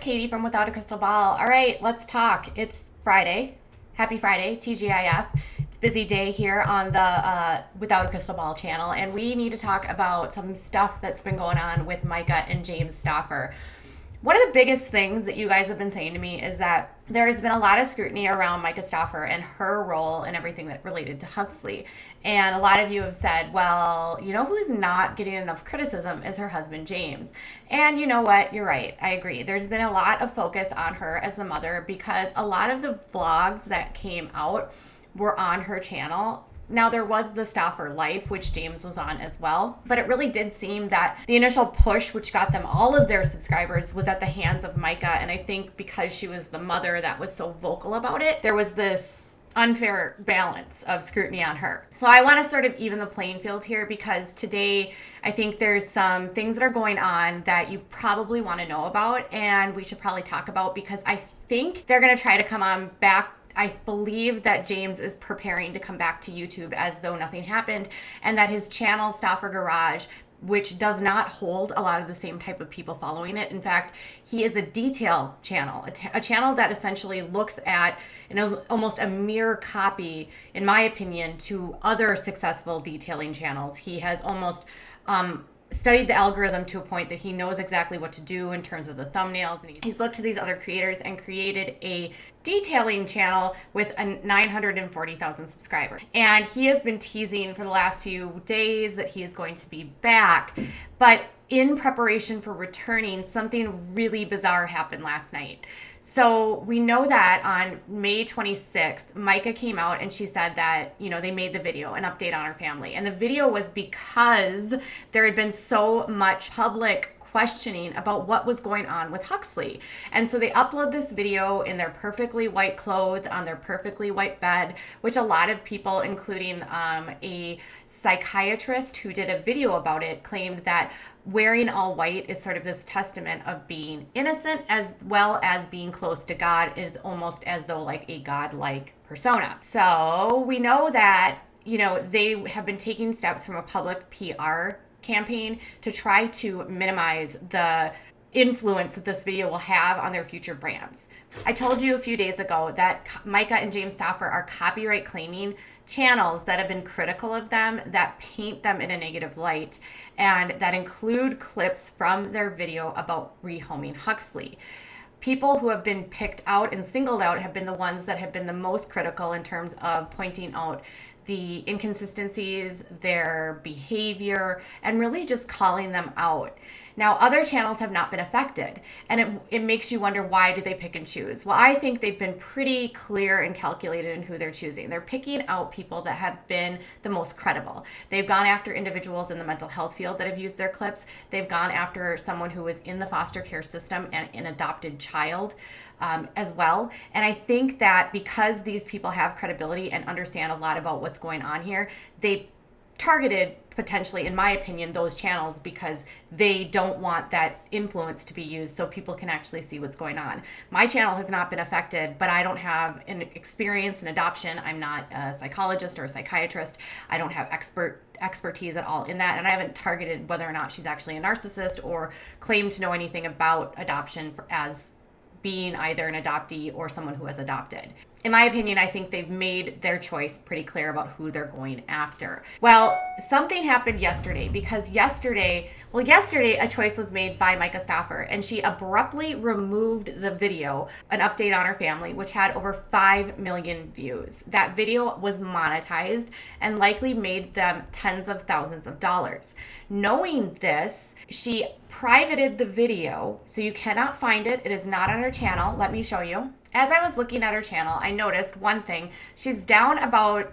Katie from Without a Crystal Ball. All right, let's talk. It's Friday. Happy Friday, TGIF. It's a busy day here on the Without a Crystal Ball channel, and we need to talk about some stuff that's been going on with Myka and James Stauffer. One of the biggest things that you guys have been saying to me is that there has been a lot of scrutiny around Myka Stauffer and her role and everything that related to Huxley. And a lot of you have said, well, you know who's not getting enough criticism is her husband, James. And you know what? You're right. I agree. There's been a lot of focus on her as the mother because a lot of the vlogs that came out were on her channel. Now, there was the Stauffer Life, which James was on as well, but it really did seem that the initial push, which got them all of their subscribers, was at the hands of Myka. And I think because she was the mother that was so vocal about it, there was this unfair balance of scrutiny on her. So I want to sort of even the playing field here because today I think there's some things that are going on that you probably want to know about and we should probably talk about because I think they're going to try to come on back. I believe that James is preparing to come back to YouTube as though nothing happened and that his channel, Stauffer Garage, which does not hold a lot of the same type of people following it. In fact, he is a detail channel, a channel that essentially looks at and is almost a mirror copy, in my opinion, to other successful detailing channels. He has almost studied the algorithm to a point that he knows exactly what to do in terms of the thumbnails. And he's looked to these other creators and created a detailing channel with a 940,000 subscribers. And he has been teasing for the last few days that he is going to be back. But in preparation for returning, something really bizarre happened last night. So we know that on May 26th, Myka came out and she said that, you know, they made the video, an update on her family. And the video was because there had been so much public questioning about what was going on with Huxley. And so they upload this video in their perfectly white clothes on their perfectly white bed, which a lot of people, including a psychiatrist who did a video about it, claimed that wearing all white is sort of this testament of being innocent as well as being close to God, is almost as though like a God-like persona. So we know that, you know, they have been taking steps from a public PR campaign to try to minimize the influence that this video will have on their future brands. I told you a few days ago that Myka and James Stauffer are copyright claiming channels that have been critical of them, that paint them in a negative light, and that include clips from their video about rehoming Huxley. People who have been picked out and singled out have been the ones that have been the most critical in terms of pointing out the inconsistencies, their behavior, and really just calling them out. Now, other channels have not been affected, and it makes you wonder, why do they pick and choose? Well, I think they've been pretty clear and calculated in who they're choosing. They're picking out people that have been the most credible. They've gone after individuals in the mental health field that have used their clips. They've gone after someone who was in the foster care system and an adopted child as well. And I think that because these people have credibility and understand a lot about what's going on here, they targeted potentially, in my opinion, those channels because they don't want that influence to be used so people can actually see what's going on. My channel has not been affected, but I don't have an experience in adoption. I'm not a psychologist or a psychiatrist. I don't have expertise at all in that, and I haven't targeted whether or not she's actually a narcissist or claimed to know anything about adoption as being either an adoptee or someone who has adopted. In my opinion, I think they've made their choice pretty clear about who they're going after. Well, something happened yesterday because yesterday a choice was made by Myka Stauffer and she abruptly removed the video, an update on her family, which had over 5 million views. That video was monetized and likely made them tens of thousands of dollars. Knowing this, she privated the video, so you cannot find it. It is not on her channel. Let me show you. As I was looking at her channel, I noticed one thing. She's down about,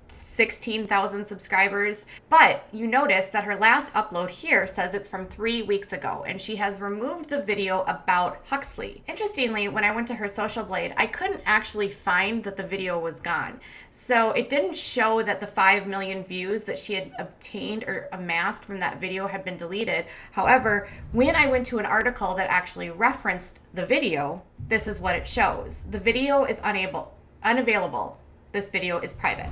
16,000 subscribers, but you notice that her last upload here says it's from 3 weeks ago, and she has removed the video about Huxley. Interestingly, when I went to her social blade, I couldn't actually find that the video was gone. So it didn't show that the 5 million views that she had obtained or amassed from that video had been deleted. However, when I went to an article that actually referenced the video, this is what it shows. The video is unavailable. This video is private.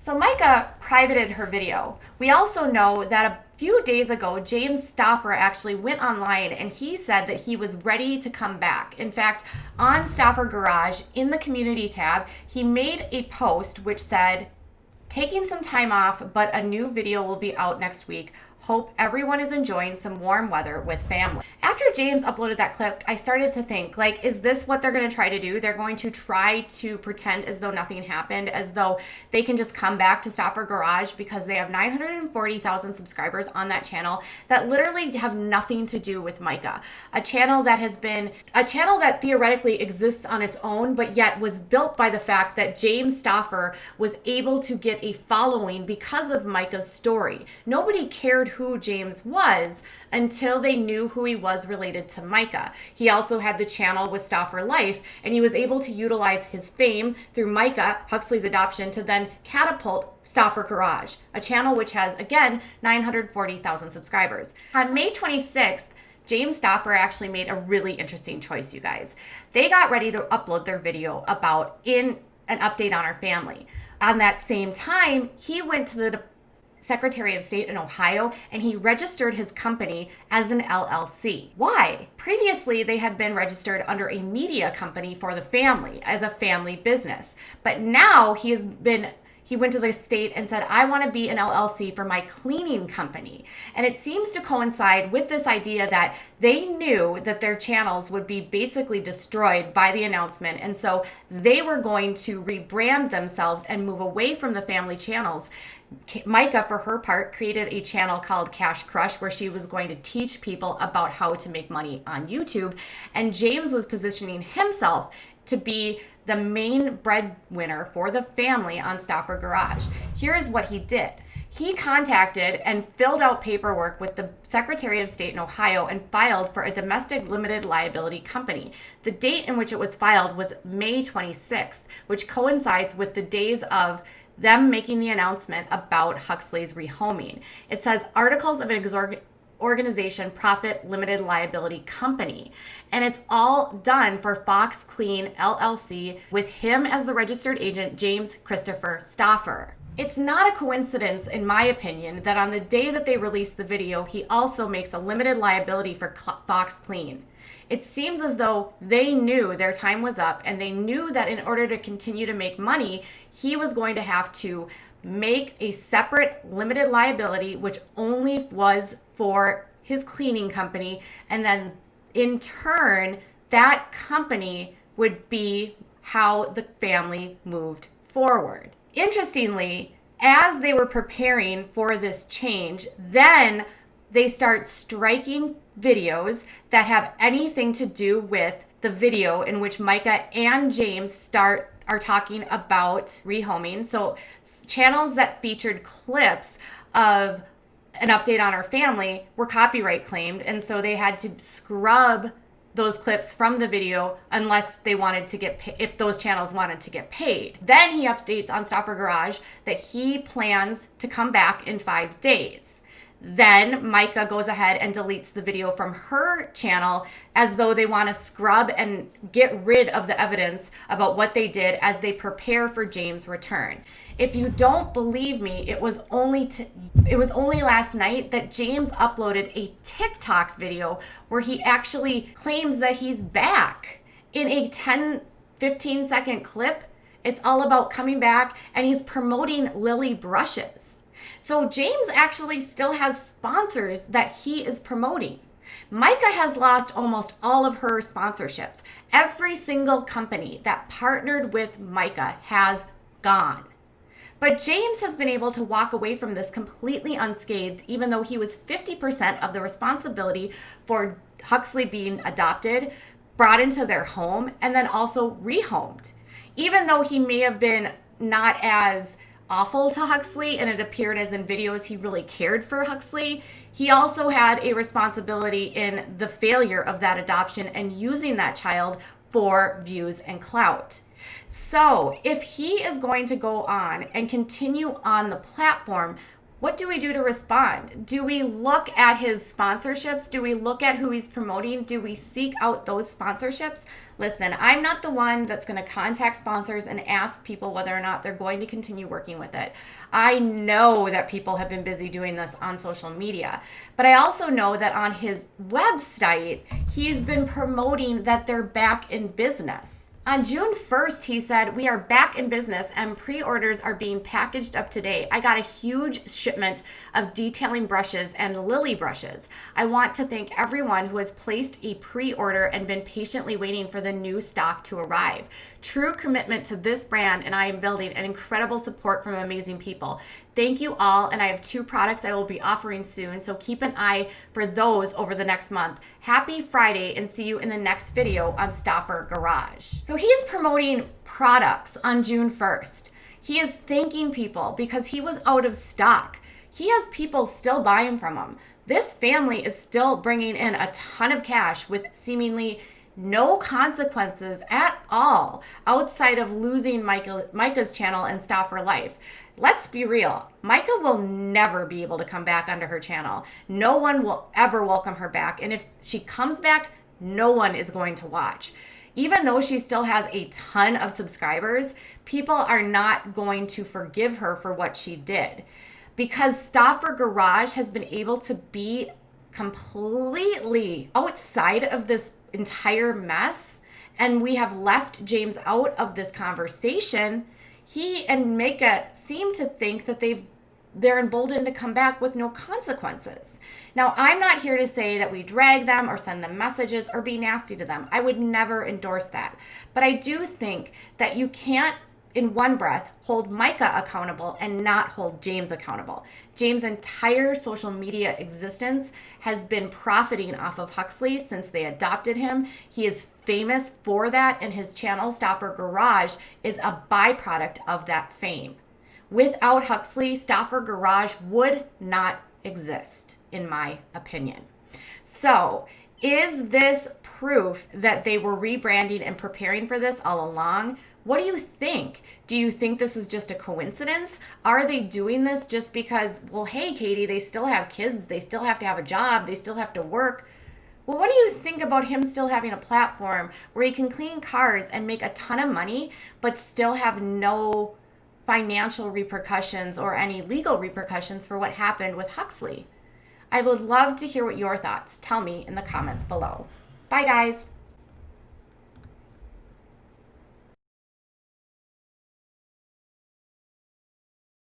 So Myka privated her video. We also know that a few days ago, James Stauffer actually went online and he said that he was ready to come back. In fact, on Stauffer Garage, in the community tab, he made a post which said, "Taking some time off, but a new video will be out next week. Hope everyone is enjoying some warm weather with family." After James uploaded that clip, I started to think, like, is this what they're going to try to do? They're going to try to pretend as though nothing happened, as though they can just come back to Stauffer Garage because they have 940,000 subscribers on that channel that literally have nothing to do with Myka. A channel that theoretically exists on its own, but yet was built by the fact that James Stauffer was able to get a following because of Myka's story. Nobody cared who James was until they knew who he was related to Myka. He also had the channel with Stauffer Life, and he was able to utilize his fame through Myka, Huxley's adoption, to then catapult Stauffer Garage, a channel which has, again, 940,000 subscribers. On May 26th, James Stauffer actually made a really interesting choice, you guys. They got ready to upload their video about an update on our family. On that same time, he went to the Secretary of State in Ohio and he registered his company as an LLC. Why? Previously, they had been registered under a media company for the family as a family business. But now he went to the state and said, "I want to be an LLC for my cleaning company." And it seems to coincide with this idea that they knew that their channels would be basically destroyed by the announcement. And so they were going to rebrand themselves and move away from the family channels. Myka, for her part, created a channel called Cash Crush where she was going to teach people about how to make money on YouTube. And James was positioning himself to be the main breadwinner for the family on Stauffer Garage. Here's what he did. He contacted and filled out paperwork with the Secretary of State in Ohio and filed for a domestic limited liability company. The date in which it was filed was May 26th, which coincides with the days of them making the announcement about Huxley's rehoming. It says Articles of an Organization Profit Limited Liability Company. And it's all done for Fox Clean LLC with him as the registered agent, James Christopher Stauffer. It's not a coincidence, in my opinion, that on the day that they released the video, he also makes a limited liability for Fox Clean. It seems as though they knew their time was up and they knew that in order to continue to make money, he was going to have to make a separate limited liability, which only was for his cleaning company. And then in turn, that company would be how the family moved forward. Interestingly, as they were preparing for this change, then they start striking videos that have anything to do with the video in which Myka and James are talking about rehoming. So channels that featured clips of an update on our family were copyright claimed, and so they had to scrub those clips from the video unless they wanted to if those channels wanted to get paid. Then he updates on Stauffer Garage that he plans to come back in 5 days. Then Myka goes ahead and deletes the video from her channel as though they want to scrub and get rid of the evidence about what they did as they prepare for James' return. If you don't believe me, it was only last night that James uploaded a TikTok video where he actually claims that he's back in a 10-15 second clip. It's all about coming back, and he's promoting Lily brushes. So James actually still has sponsors that he is promoting. Myka has lost almost all of her sponsorships. Every single company that partnered with Myka has gone. But James has been able to walk away from this completely unscathed, even though he was 50% of the responsibility for Huxley being adopted, brought into their home, and then also rehomed. Even though he may have been not as awful to Huxley, and it appeared as in videos he really cared for Huxley, he also had a responsibility in the failure of that adoption and using that child for views and clout. So if he is going to go on and continue on the platform, What do we do to respond? Do we look at his sponsorships? Do we look at who he's promoting? Do we seek out those sponsorships? Listen, I'm not the one that's going to contact sponsors and ask people whether or not they're going to continue working with it. I know that people have been busy doing this on social media, but I also know that on his website, he's been promoting that they're back in business. On June 1st, he said, "We are back in business and pre-orders are being packaged up today. I got a huge shipment of detailing brushes and lily brushes. I want to thank everyone who has placed a pre-order and been patiently waiting for the new stock to arrive. True commitment to this brand, and I am building an incredible support from amazing people. Thank you all, and I have 2 products I will be offering soon, so keep an eye for those over the next month. Happy Friday, and see you in the next video on Stauffer Garage." So he's promoting products on June 1st. He is thanking people because he was out of stock. He has people still buying from him. This family is still bringing in a ton of cash with seemingly no consequences at all outside of losing Myka's channel and Stauffer Life. Let's be real. Myka will never be able to come back onto her channel. No one will ever welcome her back. And if she comes back, no one is going to watch. Even though she still has a ton of subscribers, people are not going to forgive her for what she did. Because Stauffer Garage has been able to be completely outside of this entire mess, and we have left James out of this conversation, he and Myka seem to think that they're emboldened to come back with no consequences. Now, I'm not here to say that we drag them or send them messages or be nasty to them. I would never endorse that. But I do think that you can't, in one breath, hold Myka accountable and not hold James accountable. James' entire social media existence has been profiting off of Huxley since they adopted him. He is famous for that, and his channel, Stauffer Garage, is a byproduct of that fame. Without Huxley, Stauffer Garage would not exist, in my opinion. So, is this proof that they were rebranding and preparing for this all along? What do you think? Do you think this is just a coincidence? Are they doing this just because, well, hey, Katie, they still have kids, they still have to have a job, they still have to work? Well, what do you think about him still having a platform where he can clean cars and make a ton of money, but still have no financial repercussions or any legal repercussions for what happened with Huxley? I would love to hear what your thoughts. Tell me in the comments below. Bye, guys.